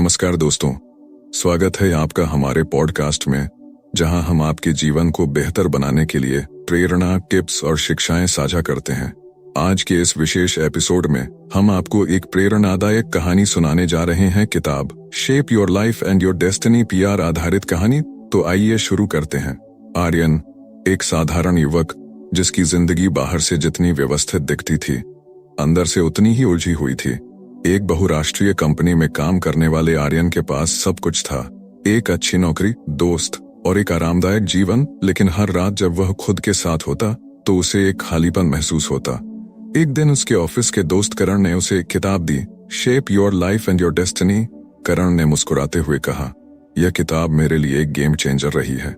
नमस्कार दोस्तों, स्वागत है आपका हमारे पॉडकास्ट में, जहां हम आपके जीवन को बेहतर बनाने के लिए प्रेरणा, टिप्स और शिक्षाएं साझा करते हैं। आज के इस विशेष एपिसोड में हम आपको एक प्रेरणादायक कहानी सुनाने जा रहे हैं। किताब shape your life and your destiny PR आधारित कहानी। तो आइए शुरू करते हैं। आर्यन एक साधारण युवक, जिसकी जिंदगी बाहर से जितनी व्यवस्थित दिखती थी, अंदर से उतनी ही उलझी हुई थी। एक बहुराष्ट्रीय कंपनी में काम करने वाले आर्यन के पास सब कुछ था, एक अच्छी नौकरी, दोस्त और एक आरामदायक जीवन। लेकिन हर रात जब वह खुद के साथ होता तो उसे एक खालीपन महसूस होता। एक दिन उसके ऑफिस के दोस्त करण ने उसे एक किताब दी, shape your life and your destiny. Karan ने मुस्कुराते हुए कहा, यह किताब मेरे लिए एक गेम चेंजर रही है,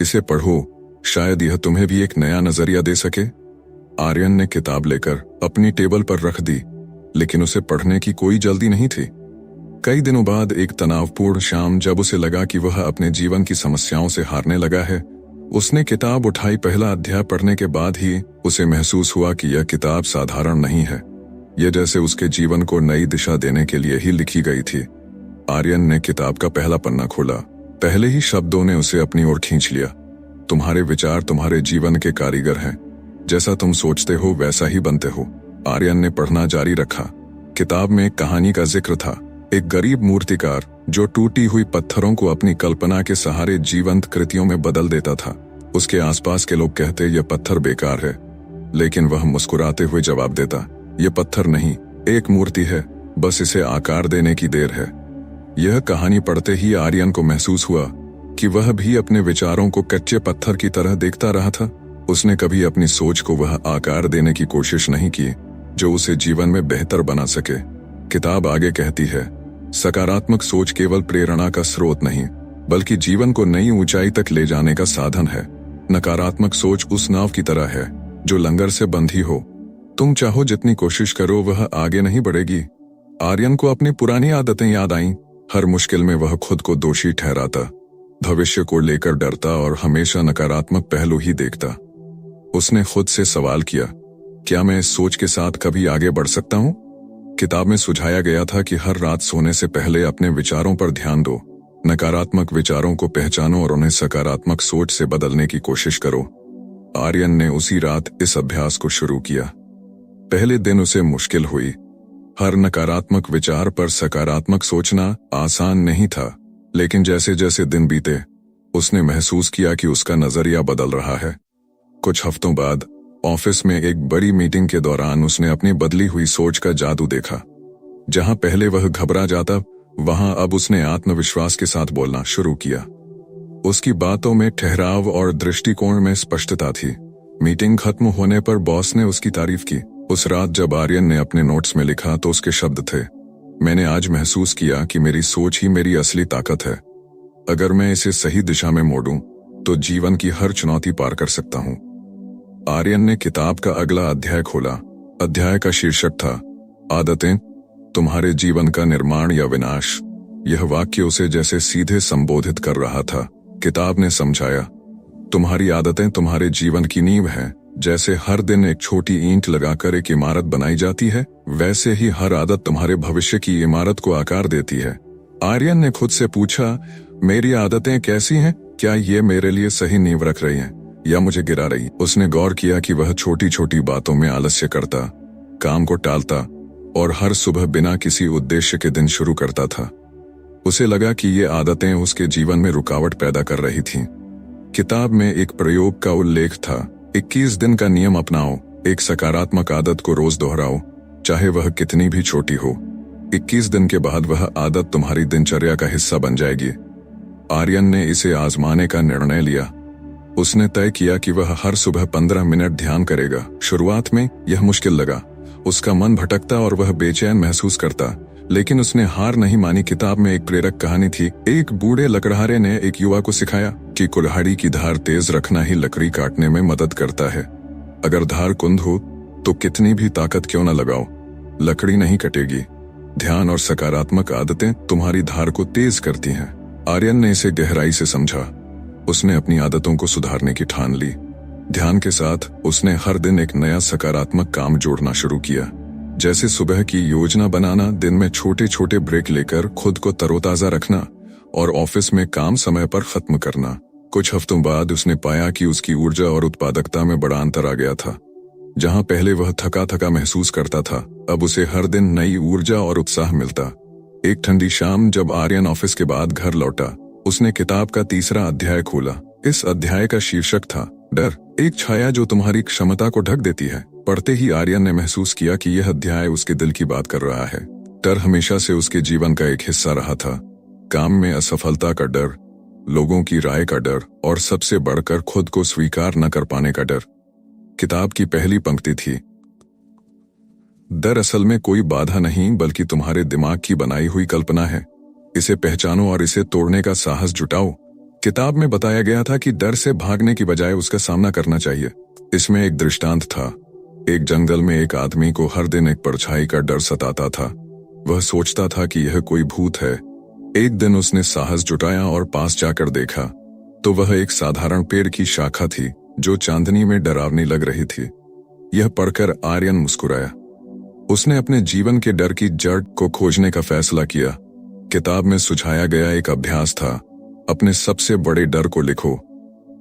इसे पढ़ो, शायद यह तुम्हें भी एक नया नजरिया दे सके। आर्यन ने किताब लेकर अपनी टेबल पर रख दी, लेकिन उसे पढ़ने की कोई जल्दी नहीं थी। कई दिनों बाद एक तनावपूर्ण शाम, जब उसे लगा कि वह अपने जीवन की समस्याओं से हारने लगा है, उसने किताब उठाई। पहला अध्याय पढ़ने के बाद ही उसे महसूस हुआ कि यह किताब साधारण नहीं है, यह जैसे उसके जीवन को नई दिशा देने के लिए ही लिखी गई थी। आर्यन ने किताब का पहला पन्ना खोला। पहले ही शब्दों ने उसे अपनी ओर खींच लिया। तुम्हारे विचार तुम्हारे जीवन के कारीगर हैं, जैसा तुम सोचते हो वैसा ही बनते हो। आर्यन ने पढ़ना जारी रखा। किताब में एक कहानी का जिक्र था, एक गरीब मूर्तिकार जो टूटी हुई पत्थरों को अपनी कल्पना के सहारे जीवंत कृतियों में बदल देता था। उसके आसपास के लोग कहते यह पत्थर बेकार है, लेकिन वह मुस्कुराते हुए जवाब देता, यह पत्थर नहीं, एक मूर्ति है, बस इसे आकार देने की देर है। यह कहानी पढ़ते ही आर्यन को महसूस हुआ कि वह भी अपने विचारों को कच्चे पत्थर की तरह देखता रहा था। उसने कभी अपनी सोच को वह आकार देने की कोशिश नहीं की जो उसे जीवन में बेहतर बना सके। किताब आगे कहती है, सकारात्मक सोच केवल प्रेरणा का स्रोत नहीं, बल्कि जीवन को नई ऊंचाई तक ले जाने का साधन है। नकारात्मक सोच उस नाव की तरह है जो लंगर से बंधी हो। तुम चाहो जितनी कोशिश करो, वह आगे नहीं बढ़ेगी। आर्यन को अपनी पुरानी आदतें याद आईं। हर मुश्किल में वह खुद को दोषी ठहराता, भविष्य को लेकर डरता और हमेशा नकारात्मक पहलू ही देखता। उसने खुद से सवाल किया, क्या मैं इस सोच के साथ कभी आगे बढ़ सकता हूं? किताब में सुझाया गया था कि हर रात सोने से पहले अपने विचारों पर ध्यान दो, नकारात्मक विचारों को पहचानो और उन्हें सकारात्मक सोच से बदलने की कोशिश करो। आर्यन ने उसी रात इस अभ्यास को शुरू किया। पहले दिन उसे मुश्किल हुई। हर नकारात्मक विचार पर सकारात्मक सोचना आसान नहीं था, लेकिन जैसे जैसे दिन बीते, उसने महसूस किया कि उसका नजरिया बदल रहा है। कुछ हफ्तों बाद ऑफिस में एक बड़ी मीटिंग के दौरान उसने अपनी बदली हुई सोच का जादू देखा। जहां पहले वह घबरा जाता, वहां अब उसने आत्मविश्वास के साथ बोलना शुरू किया। उसकी बातों में ठहराव और दृष्टिकोण में स्पष्टता थी। मीटिंग खत्म होने पर बॉस ने उसकी तारीफ की। उस रात जब आर्यन ने अपने नोट्स में लिखा तो उसके शब्द थे, मैंने आज महसूस किया कि मेरी सोच ही मेरी असली ताकत है। अगर मैं इसे सही दिशा में मोड़ूं तो जीवन की हर चुनौती पार कर सकता हूं। आर्यन ने किताब का अगला अध्याय खोला। अध्याय का शीर्षक था, आदतें तुम्हारे जीवन का निर्माण या विनाश। यह वाक्य उसे जैसे सीधे संबोधित कर रहा था। किताब ने समझाया, तुम्हारी आदतें तुम्हारे जीवन की नींव हैं। जैसे हर दिन एक छोटी ईंट लगाकर एक इमारत बनाई जाती है, वैसे ही हर आदत तुम्हारे भविष्य की इमारत को आकार देती है। आर्यन ने खुद से पूछा, मेरी आदतें कैसी हैं? क्या ये मेरे लिए सही नींव रख रही हैं या मुझे गिरा रही? उसने गौर किया कि वह छोटी छोटी बातों में आलस्य करता, काम को टालता और हर सुबह बिना किसी उद्देश्य के दिन शुरू करता था। उसे लगा कि ये आदतें उसके जीवन में रुकावट पैदा कर रही थीं। किताब में एक प्रयोग का उल्लेख था, 21 दिन का नियम अपनाओ। एक सकारात्मक आदत को रोज दोहराओ, चाहे वह कितनी भी छोटी हो। 21 दिन के बाद वह आदत तुम्हारी दिनचर्या का हिस्सा बन जाएगी। आर्यन ने इसे आजमाने का निर्णय लिया। उसने तय किया कि वह हर सुबह 15 मिनट ध्यान करेगा। शुरुआत में यह मुश्किल लगा, उसका मन भटकता और वह बेचैन महसूस करता, लेकिन उसने हार नहीं मानी। किताब में एक प्रेरक कहानी थी। एक बूढ़े लकड़हारे ने एक युवा को सिखाया कि कुल्हाड़ी की धार तेज रखना ही लकड़ी काटने में मदद करता है। अगर धार कुंद हो तो कितनी भी ताकत क्यों न लगाओ, लकड़ी नहीं कटेगी। ध्यान और सकारात्मक आदतें तुम्हारी धार को तेज करती हैं। आर्यन ने इसे गहराई से समझा। उसने अपनी आदतों को सुधारने की ठान ली। ध्यान के साथ उसने हर दिन एक नया सकारात्मक काम जोड़ना शुरू किया। जैसे सुबह की योजना बनाना, दिन में छोटे छोटे ब्रेक लेकर खुद को तरोताजा रखना और ऑफिस में काम समय पर खत्म करना। कुछ हफ्तों बाद उसने पाया कि उसकी ऊर्जा और उत्पादकता में बड़ा अंतर आ गया था। जहां पहले वह थका थका महसूस करता था, अब उसे हर दिन नई ऊर्जा और उत्साह मिलता। एक ठंडी शाम जब आर्यन ऑफिस के बाद घर लौटा, उसने किताब का तीसरा अध्याय खोला। इस अध्याय का शीर्षक था डर, एक छाया जो तुम्हारी क्षमता को ढक देती है। पढ़ते ही आर्यन ने महसूस किया कि यह अध्याय उसके दिल की बात कर रहा है। डर हमेशा से उसके जीवन का एक हिस्सा रहा था। काम में असफलता का डर, लोगों की राय का डर और सबसे बढ़कर खुद को स्वीकार न कर पाने का डर। किताब की पहली पंक्ति थी, डर असल में कोई बाधा नहीं बल्कि तुम्हारे दिमाग की बनाई हुई कल्पना है। इसे पहचानो और इसे तोड़ने का साहस जुटाओ। किताब में बताया गया था कि डर से भागने की बजाय उसका सामना करना चाहिए। इसमें एक दृष्टांत था। एक जंगल में एक आदमी को हर दिन एक परछाई का डर सताता था। वह सोचता था कि यह कोई भूत है। एक दिन उसने साहस जुटाया और पास जाकर देखा तो वह एक साधारण पेड़ की शाखा थी जो चांदनी में डरावनी लग रही थी। यह पढ़कर आर्यन मुस्कुराया। उसने अपने जीवन के डर की जड़ को खोजने का फैसला किया। किताब में सुझाया गया एक अभ्यास था, अपने सबसे बड़े डर को लिखो।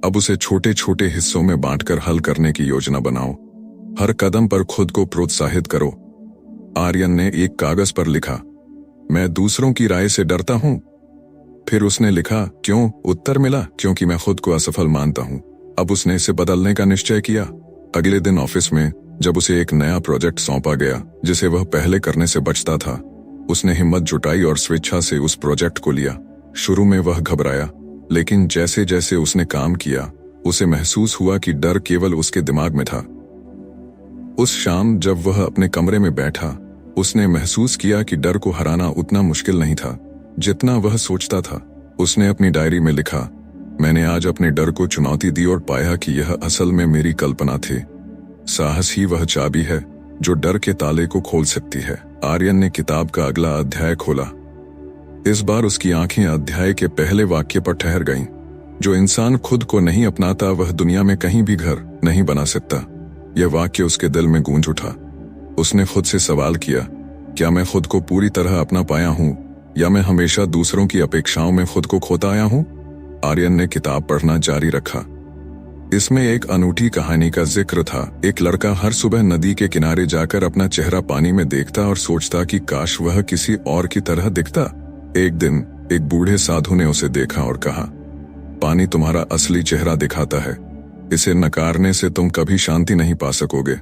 अब उसे छोटे छोटे हिस्सों में बांटकर हल करने की योजना बनाओ। हर कदम पर खुद को प्रोत्साहित करो। आर्यन ने एक कागज पर लिखा, मैं दूसरों की राय से डरता हूं। फिर उसने लिखा, क्यों? उत्तर मिला, क्योंकि मैं खुद को असफल मानता हूं। अब उसने इसे बदलने का निश्चय किया। अगले दिन ऑफिस में जब उसे एक नया प्रोजेक्ट सौंपा गया जिसे वह पहले करने से बचता था, उसने हिम्मत जुटाई और स्वेच्छा से उस प्रोजेक्ट को लिया। शुरू में वह घबराया, लेकिन जैसे जैसे उसने काम किया उसे महसूस हुआ कि डर केवल उसके दिमाग में था। उस शाम जब वह अपने कमरे में बैठा, उसने महसूस किया कि डर को हराना उतना मुश्किल नहीं था जितना वह सोचता था। उसने अपनी डायरी में लिखा, मैंने आज अपने डर को चुनौती दी और पाया कि यह असल में मेरी कल्पना थी। साहस ही वह चाबी है जो डर के ताले को खोल सकती है। आर्यन ने किताब का अगला अध्याय खोला। इस बार उसकी आंखें अध्याय के पहले वाक्य पर ठहर गईं, जो इंसान खुद को नहीं अपनाता वह दुनिया में कहीं भी घर नहीं बना सकता। यह वाक्य उसके दिल में गूंज उठा। उसने खुद से सवाल किया, क्या मैं खुद को पूरी तरह अपना पाया हूं या मैं हमेशा दूसरों की अपेक्षाओं में खुद को खोता आया हूं? आर्यन ने किताब पढ़ना जारी रखा। इसमें एक अनूठी कहानी का जिक्र था। एक लड़का हर सुबह नदी के किनारे जाकर अपना चेहरा पानी में देखता और सोचता कि काश वह किसी और की तरह दिखता। एक दिन एक बूढ़े साधु ने उसे देखा और कहा, पानी तुम्हारा असली चेहरा दिखाता है। इसे नकारने से तुम कभी शांति नहीं पा सकोगे।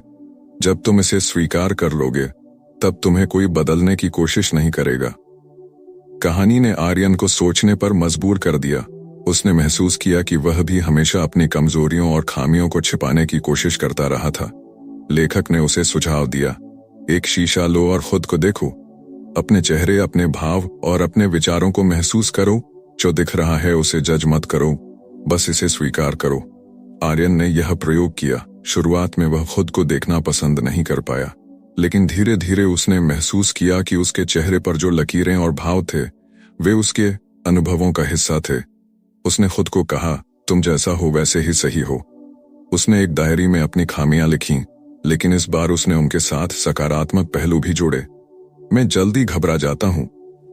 जब तुम इसे स्वीकार कर लोगे तब तुम्हें कोई बदलने की कोशिश नहीं करेगा। कहानी ने आर्यन को सोचने पर मजबूर कर दिया। उसने महसूस किया कि वह भी हमेशा अपनी कमजोरियों और खामियों को छिपाने की कोशिश करता रहा था। लेखक ने उसे सुझाव दिया, एक शीशा लो और खुद को देखो। अपने चेहरे, अपने भाव और अपने विचारों को महसूस करो। जो दिख रहा है उसे जज मत करो, बस इसे स्वीकार करो। आर्यन ने यह प्रयोग किया। शुरुआत में वह खुद को देखना पसंद नहीं कर पाया, लेकिन धीरे धीरे उसने महसूस किया कि उसके चेहरे पर जो लकीरें और भाव थे वे उसके अनुभवों का हिस्सा थे। उसने खुद को कहा, तुम जैसा हो वैसे ही सही हो। उसने एक डायरी में अपनी खामियां लिखीं, लेकिन इस बार उसने उनके साथ सकारात्मक पहलू भी जोड़े। मैं जल्दी घबरा जाता हूं,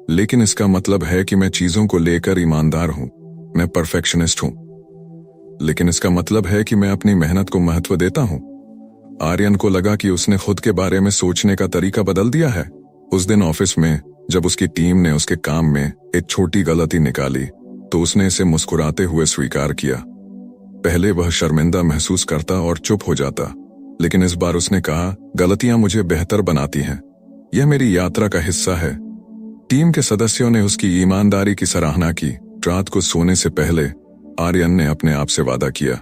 लेकिन इसका मतलब है कि मैं चीजों को लेकर ईमानदार हूं। मैं परफेक्शनिस्ट हूं, लेकिन इसका मतलब है कि मैं अपनी मेहनत को महत्व देता हूं। आर्यन को लगा कि उसने खुद के बारे में सोचने का तरीका बदल दिया है। उस दिन ऑफिस में जब उसकी टीम ने उसके काम में एक छोटी गलती निकाली तो उसने इसे मुस्कुराते हुए स्वीकार किया। पहले वह शर्मिंदा महसूस करता और चुप हो जाता, लेकिन इस बार उसने कहा, गलतियां मुझे बेहतर बनाती हैं। यह मेरी यात्रा का हिस्सा है। टीम के सदस्यों ने उसकी ईमानदारी की सराहना की। रात को सोने से पहले आर्यन ने अपने आप से वादा किया,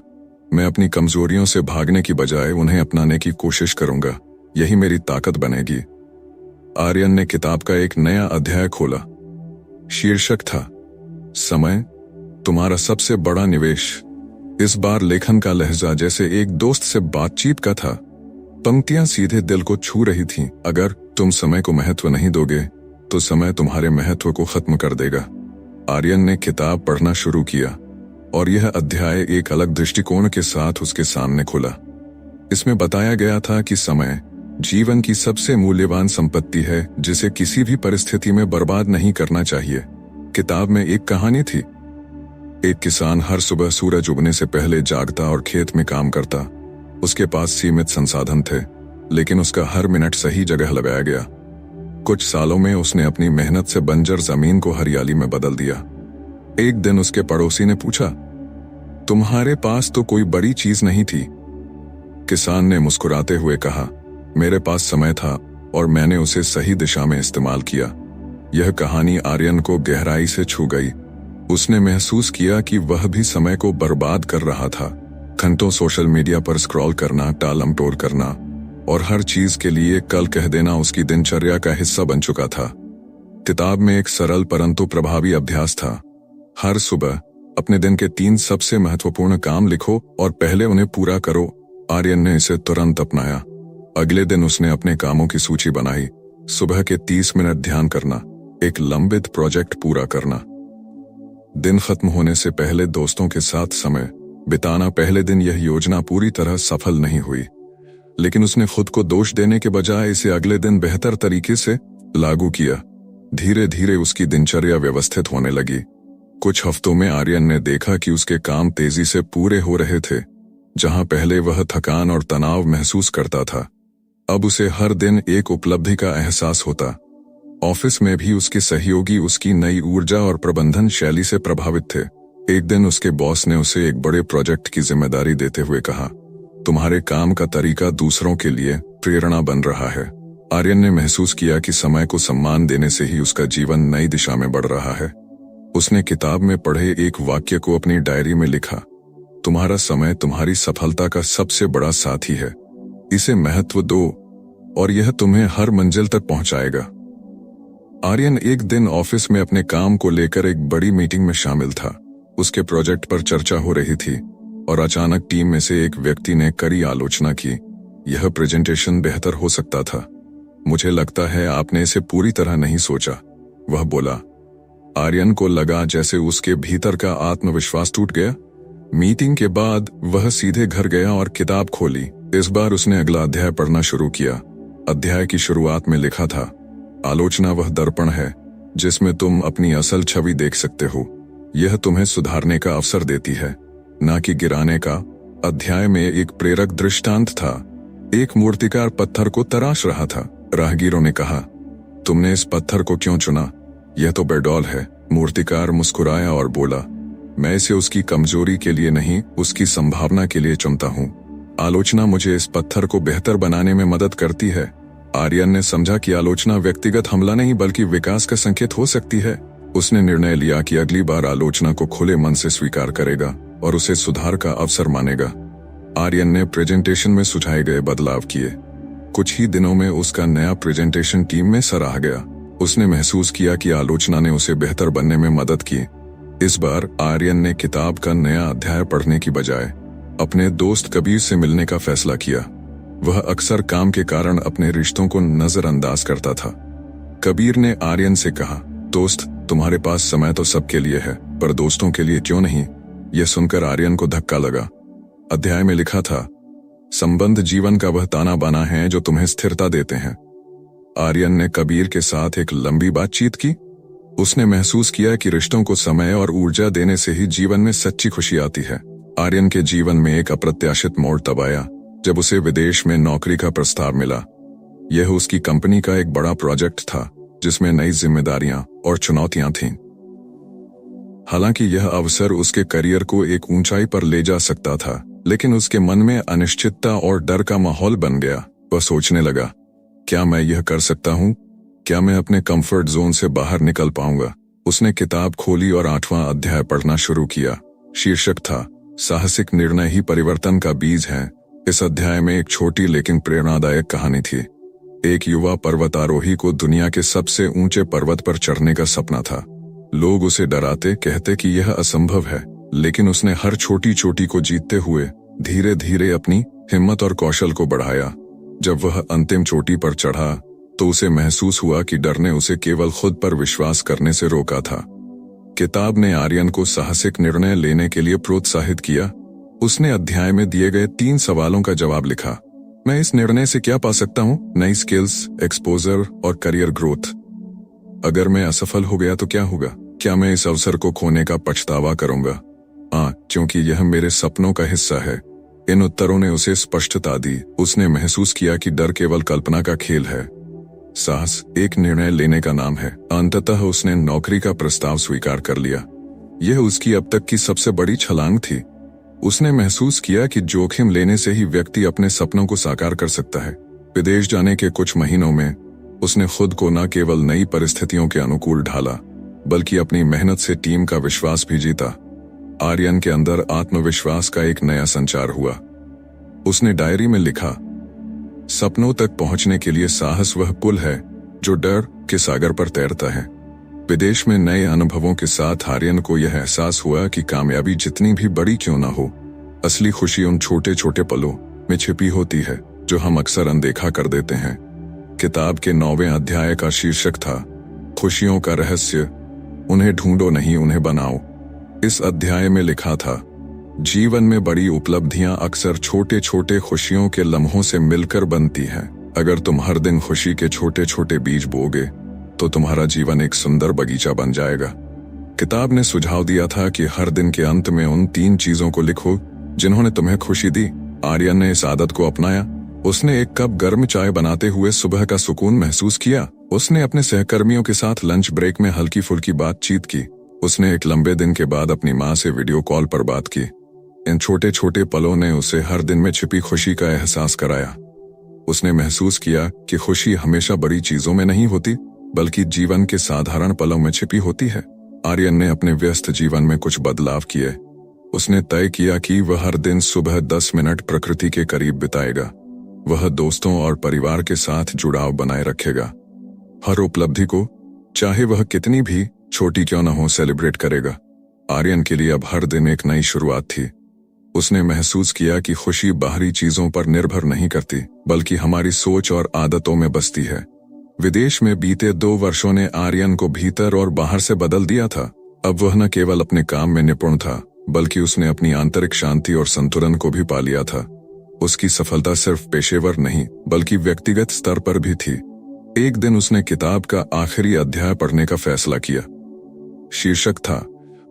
मैं अपनी कमजोरियों से भागने की बजाय उन्हें अपनाने की कोशिश करूंगा। यही मेरी ताकत बनेगी। आर्यन ने किताब का एक नया अध्याय खोला। शीर्षक था, समय तुम्हारा सबसे बड़ा निवेश। इस बार लेखन का लहजा जैसे एक दोस्त से बातचीत का था। पंक्तियां सीधे दिल को छू रही थीं। अगर तुम समय को महत्व नहीं दोगे तो समय तुम्हारे महत्व को खत्म कर देगा। आर्यन ने किताब पढ़ना शुरू किया और यह अध्याय एक अलग दृष्टिकोण के साथ उसके सामने खुला। इसमें बताया गया था कि समय जीवन की सबसे मूल्यवान संपत्ति है जिसे किसी भी परिस्थिति में बर्बाद नहीं करना चाहिए। किताब में एक कहानी थी। एक किसान हर सुबह सूरज उगने से पहले जागता और खेत में काम करता। उसके पास सीमित संसाधन थे, लेकिन उसका हर मिनट सही जगह लगाया गया। कुछ सालों में उसने अपनी मेहनत से बंजर जमीन को हरियाली में बदल दिया। एक दिन उसके पड़ोसी ने पूछा, तुम्हारे पास तो कोई बड़ी चीज नहीं थी। किसान ने मुस्कुराते हुए कहा, मेरे पास समय था और मैंने उसे सही दिशा में इस्तेमाल किया। यह कहानी आर्यन को गहराई से छू गई। उसने महसूस किया कि वह भी समय को बर्बाद कर रहा था। घंटों सोशल मीडिया पर स्क्रॉल करना, टालमटोल करना और हर चीज के लिए कल कह देना उसकी दिनचर्या का हिस्सा बन चुका था। किताब में एक सरल परंतु प्रभावी अभ्यास था। हर सुबह अपने दिन के 3 सबसे महत्वपूर्ण काम लिखो और पहले उन्हें पूरा करो। आर्यन ने इसे तुरंत अपनाया। अगले दिन उसने अपने कामों की सूची बनाई। सुबह के 30 मिनट ध्यान करना, एक लंबित प्रोजेक्ट पूरा करना, दिन खत्म होने से पहले दोस्तों के साथ समय बिताना। पहले दिन यह योजना पूरी तरह सफल नहीं हुई, लेकिन उसने खुद को दोष देने के बजाय इसे अगले दिन बेहतर तरीके से लागू किया। धीरे धीरे उसकी दिनचर्या व्यवस्थित होने लगी। कुछ हफ्तों में आर्यन ने देखा कि उसके काम तेजी से पूरे हो रहे थे। जहां पहले वह थकान और तनाव महसूस करता था, अब उसे हर दिन एक उपलब्धि का एहसास होता। ऑफिस में भी उसके सहयोगी उसकी नई ऊर्जा और प्रबंधन शैली से प्रभावित थे। एक दिन उसके बॉस ने उसे एक बड़े प्रोजेक्ट की जिम्मेदारी देते हुए कहा, तुम्हारे काम का तरीका दूसरों के लिए प्रेरणा बन रहा है। आर्यन ने महसूस किया कि समय को सम्मान देने से ही उसका जीवन नई दिशा में बढ़ रहा है। उसने किताब में पढ़े एक वाक्य को अपनी डायरी में लिखा, तुम्हारा समय तुम्हारी सफलता का सबसे बड़ा साथी है। इसे महत्व दो और यह तुम्हें हर मंजिल तक पहुंचाएगा। आर्यन एक दिन ऑफिस में अपने काम को लेकर एक बड़ी मीटिंग में शामिल था। उसके प्रोजेक्ट पर चर्चा हो रही थी और अचानक टीम में से एक व्यक्ति ने कड़ी आलोचना की। यह प्रेजेंटेशन बेहतर हो सकता था। मुझे लगता है आपने इसे पूरी तरह नहीं सोचा, वह बोला। आर्यन को लगा जैसे उसके भीतर का आत्मविश्वास टूट गया। मीटिंग के बाद वह सीधे घर गया और किताब खोली। इस बार उसने अगला अध्याय पढ़ना शुरू किया। अध्याय की शुरुआत में लिखा था, आलोचना वह दर्पण है जिसमें तुम अपनी असल छवि देख सकते हो। यह तुम्हें सुधारने का अवसर देती है, ना कि गिराने का। अध्याय में एक प्रेरक दृष्टांत था। एक मूर्तिकार पत्थर को तराश रहा था। राहगीरों ने कहा, तुमने इस पत्थर को क्यों चुना? यह तो बेडौल है। मूर्तिकार मुस्कुराया और बोला, मैं इसे उसकी कमजोरी के लिए नहीं, उसकी संभावना के लिए चुनता हूँ। आलोचना मुझे इस पत्थर को बेहतर बनाने में मदद करती है। आर्यन ने समझा कि आलोचना व्यक्तिगत हमला नहीं बल्कि विकास का संकेत हो सकती है। उसने निर्णय लिया कि अगली बार आलोचना को खुले मन से स्वीकार करेगा और उसे सुधार का अवसर मानेगा। आर्यन ने प्रेजेंटेशन में सुझाए गए बदलाव किए। कुछ ही दिनों में उसका नया प्रेजेंटेशन टीम में सराहा गया। उसने महसूस किया कि आलोचना ने उसे बेहतर बनने में मदद की। इस बार आर्यन ने किताब का नया अध्याय पढ़ने की बजाय अपने दोस्त कबीर से मिलने का फैसला किया। वह अक्सर काम के कारण अपने रिश्तों को नजरअंदाज करता था। कबीर ने आर्यन से कहा, दोस्त, तुम्हारे पास समय तो सबके लिए है, पर दोस्तों के लिए क्यों नहीं? यह सुनकर आर्यन को धक्का लगा। अध्याय में लिखा था, संबंध जीवन का वह ताना बाना है जो तुम्हें स्थिरता देते हैं। आर्यन ने कबीर के साथ एक लंबी बातचीत की। उसने महसूस किया कि रिश्तों को समय और ऊर्जा देने से ही जीवन में सच्ची खुशी आती है। आर्यन के जीवन में एक अप्रत्याशित मोड़ तब आया जब उसे विदेश में नौकरी का प्रस्ताव मिला। यह उसकी कंपनी का एक बड़ा प्रोजेक्ट था जिसमें नई जिम्मेदारियां और चुनौतियां थीं। हालांकि यह अवसर उसके करियर को एक ऊंचाई पर ले जा सकता था, लेकिन उसके मन में अनिश्चितता और डर का माहौल बन गया। वह सोचने लगा, क्या मैं यह कर सकता हूँ? क्या मैं अपने कंफर्ट जोन से बाहर निकल पाऊंगा? उसने किताब खोली और 8वां अध्याय पढ़ना शुरू किया। शीर्षक था, साहसिक निर्णय ही परिवर्तन का बीज है। इस अध्याय में एक छोटी लेकिन प्रेरणादायक कहानी थी। एक युवा पर्वतारोही को दुनिया के सबसे ऊंचे पर्वत पर चढ़ने का सपना था। लोग उसे डराते, कहते कि यह असंभव है, लेकिन उसने हर छोटी चोटी को जीतते हुए धीरे धीरे अपनी हिम्मत और कौशल को बढ़ाया। जब वह अंतिम चोटी पर चढ़ा तो उसे महसूस हुआ कि डर ने उसे केवल खुद पर विश्वास करने से रोका था। किताब ने आर्यन को साहसिक निर्णय लेने के लिए प्रोत्साहित किया। उसने अध्याय में दिए गए 3 सवालों का जवाब लिखा। मैं इस निर्णय से क्या पा सकता हूँ? नई स्किल्स, एक्सपोजर और करियर ग्रोथ। अगर मैं असफल हो गया तो क्या होगा? क्या मैं इस अवसर को खोने का पछतावा करूंगा? हाँ, क्योंकि यह मेरे सपनों का हिस्सा है। इन उत्तरों ने उसे स्पष्टता दी। उसने महसूस किया कि डर केवल कल्पना का खेल है। साहस एक निर्णय लेने का नाम है। अंततः उसने नौकरी का प्रस्ताव स्वीकार कर लिया। यह उसकी अब तक की सबसे बड़ी छलांग थी। उसने महसूस किया कि जोखिम लेने से ही व्यक्ति अपने सपनों को साकार कर सकता है। विदेश जाने के कुछ महीनों में उसने खुद को न केवल नई परिस्थितियों के अनुकूल ढाला, बल्कि अपनी मेहनत से टीम का विश्वास भी जीता। आर्यन के अंदर आत्मविश्वास का एक नया संचार हुआ। उसने डायरी में लिखा, सपनों तक पहुंचने के लिए साहस वह पुल है जो डर के सागर पर तैरता है। विदेश में नए अनुभवों के साथ आर्यन को यह एहसास हुआ कि कामयाबी जितनी भी बड़ी क्यों ना हो, असली खुशी उन छोटे छोटे पलों में छिपी होती है जो हम अक्सर अनदेखा कर देते हैं। किताब के 9वें अध्याय का शीर्षक था, खुशियों का रहस्य, उन्हें ढूंढो नहीं उन्हें बनाओ। इस अध्याय में लिखा था, जीवन में बड़ी उपलब्धियां अक्सर छोटे छोटे खुशियों के लम्हों से मिलकर बनती हैं। अगर तुम हर दिन खुशी के छोटे छोटे बीज बोगे तो तुम्हारा जीवन एक सुंदर बगीचा बन जाएगा। किताब ने सुझाव दिया था कि हर दिन के अंत में उन 3 चीजों को लिखो जिन्होंने तुम्हें खुशी दी। आर्यन ने इस आदत को अपनाया। उसने एक कप गर्म चाय बनाते हुए सुबह का सुकून महसूस किया। उसने अपने सहकर्मियों के साथ लंच ब्रेक में हल्की फुल्की बातचीत की। उसने एक लंबे दिन के बाद अपनी माँ से वीडियो कॉल पर बात की। इन छोटे छोटे पलों ने उसे हर दिन में छिपी खुशी का एहसास कराया। उसने महसूस किया कि खुशी हमेशा बड़ी चीजों में नहीं होती, बल्कि जीवन के साधारण पलों में छिपी होती है। आर्यन ने अपने व्यस्त जीवन में कुछ बदलाव किए। उसने तय किया कि वह हर दिन सुबह 10 मिनट प्रकृति के करीब बिताएगा। वह दोस्तों और परिवार के साथ जुड़ाव बनाए रखेगा। हर उपलब्धि को, चाहे वह कितनी भी छोटी क्यों न हो, सेलिब्रेट करेगा। आर्यन के लिए अब हर दिन एक नई शुरुआत थी। उसने महसूस किया कि खुशी बाहरी चीजों पर निर्भर नहीं करती, बल्कि हमारी सोच और आदतों में बसती है। विदेश में बीते 2 वर्षों ने आर्यन को भीतर और बाहर से बदल दिया था। अब वह न केवल अपने काम में निपुण था, बल्कि उसने अपनी आंतरिक शांति और संतुलन को भी पा लिया था। उसकी सफलता सिर्फ पेशेवर नहीं, बल्कि व्यक्तिगत स्तर पर भी थी। एक दिन उसने किताब का आखिरी अध्याय पढ़ने का फैसला किया। शीर्षक था,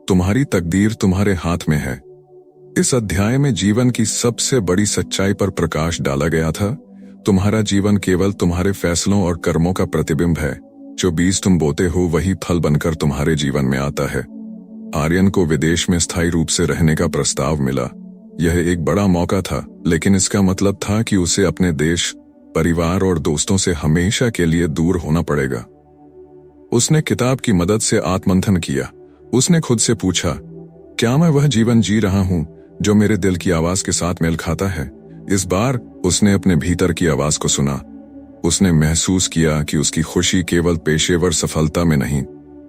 तुम्हारी तकदीर तुम्हारे हाथ में है। इस अध्याय में जीवन की सबसे बड़ी सच्चाई पर प्रकाश डाला गया था। तुम्हारा जीवन केवल तुम्हारे फैसलों और कर्मों का प्रतिबिंब है। जो बीज तुम बोते हो वही फल बनकर तुम्हारे जीवन में आता है। आर्यन को विदेश में स्थायी रूप से रहने का प्रस्ताव मिला। यह एक बड़ा मौका था, लेकिन इसका मतलब था कि उसे अपने देश, परिवार और दोस्तों से हमेशा के लिए दूर होना पड़ेगा। उसने किताब की मदद से आत्ममंथन किया। उसने खुद से पूछा, क्या मैं वह जीवन जी रहा हूं जो मेरे दिल की आवाज के साथ मेल खाता है? इस बार उसने अपने भीतर की आवाज को सुना। उसने महसूस किया कि उसकी खुशी केवल पेशेवर सफलता में नहीं,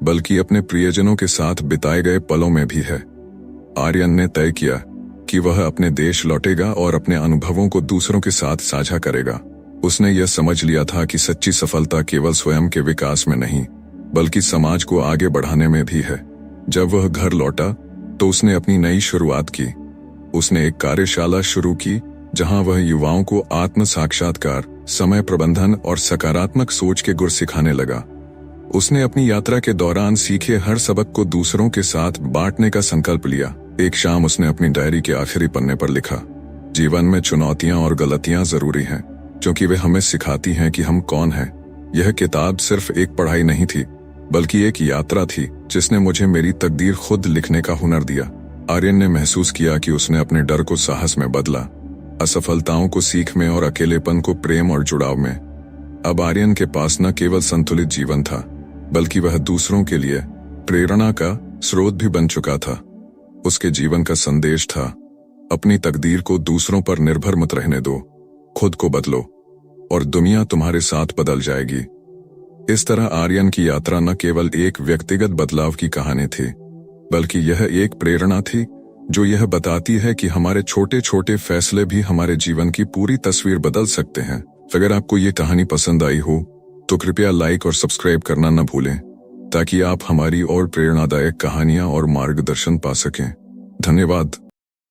बल्कि अपने प्रियजनों के साथ बिताए गए पलों में भी है। आर्यन ने तय किया कि वह अपने देश लौटेगा और अपने अनुभवों को दूसरों के साथ साझा करेगा। उसने यह समझ लिया था कि सच्ची सफलता केवल स्वयं के विकास में नहीं, बल्कि समाज को आगे बढ़ाने में भी है। जब वह घर लौटा तो उसने अपनी नई शुरुआत की। उसने एक कार्यशाला शुरू की जहां वह युवाओं को आत्म साक्षात्कार, समय प्रबंधन और सकारात्मक सोच के गुर सिखाने लगा। उसने अपनी यात्रा के दौरान सीखे हर सबक को दूसरों के साथ बांटने का संकल्प लिया। एक शाम उसने अपनी डायरी के आखिरी पन्ने पर लिखा, जीवन में चुनौतियां और गलतियां जरूरी हैं, क्योंकि वे हमें सिखाती हैं कि हम कौन हैं। यह किताब सिर्फ एक पढ़ाई नहीं थी, बल्कि एक यात्रा थी जिसने मुझे मेरी तकदीर खुद लिखने का हुनर दिया। आर्यन ने महसूस किया कि उसने अपने डर को साहस में बदला, असफलताओं को सीख में और अकेलेपन को प्रेम और जुड़ाव में। अब आर्यन के पास न केवल संतुलित जीवन था, बल्कि वह दूसरों के लिए प्रेरणा का स्रोत भी बन चुका था। उसके जीवन का संदेश था, अपनी तकदीर को दूसरों पर निर्भर मत रहने दो, खुद को बदलो और दुनिया तुम्हारे साथ बदल जाएगी। इस तरह आर्यन की यात्रा न केवल एक व्यक्तिगत बदलाव की कहानी थी, बल्कि यह एक प्रेरणा थी जो यह बताती है कि हमारे छोटे छोटे फैसले भी हमारे जीवन की पूरी तस्वीर बदल सकते हैं। अगर आपको ये कहानी पसंद आई हो तो कृपया लाइक और सब्सक्राइब करना न भूलें, ताकि आप हमारी और प्रेरणादायक कहानियां और मार्गदर्शन पा सकें। धन्यवाद।